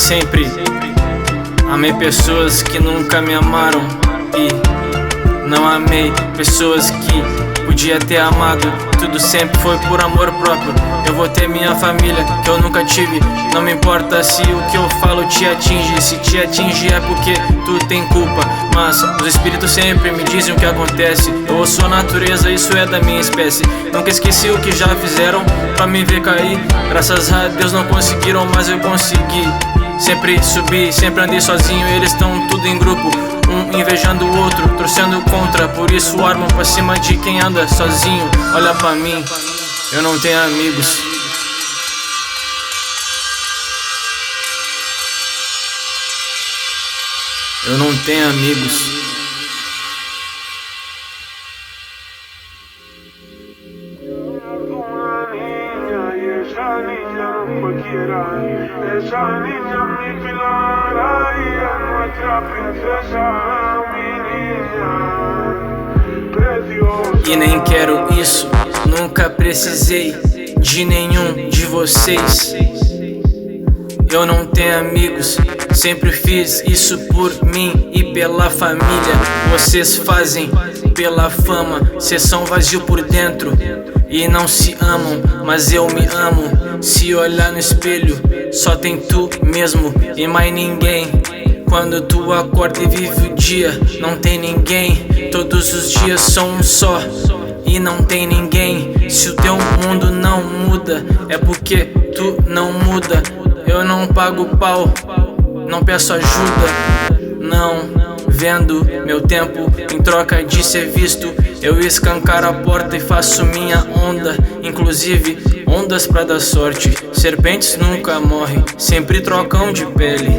sempre amei pessoas que nunca me amaram e não amei pessoas que podia ter amado. Tudo sempre foi por amor próprio. Eu vou ter minha família que eu nunca tive. Não me importa se o que eu falo te atinge. Se te atinge é porque tu tem culpa. Mas os espíritos sempre me dizem o que acontece. Eu sou a natureza, isso é da minha espécie. Nunca esqueci o que já fizeram pra me ver cair. Graças a Deus não conseguiram, mas eu consegui. Sempre subi, sempre andei sozinho. Eles estão tudo em grupo, um invejando o outro, torcendo contra. Por isso armam pra cima de quem anda sozinho. Olha pra mim, eu não tenho amigos. Eu não tenho amigos. Essa linha me pilara e a nuestra princesa menina. E nem quero isso, nunca precisei de nenhum de vocês. Eu não tenho amigos, sempre fiz isso por mim e pela família. Vocês fazem pela fama, cês são vazio por dentro e não se amam, mas eu me amo. Se olhar no espelho, só tem tu mesmo e mais ninguém. Quando tu acorda e vive o dia, não tem ninguém. Todos os dias são um só e não tem ninguém. Se o teu mundo não muda, é porque tu não muda. Eu não pago pau, não peço ajuda, não vendo meu tempo em troca de ser visto. Eu escancaro a porta e faço minha onda, inclusive ondas pra dar sorte. Serpentes nunca morrem, sempre trocam de pele.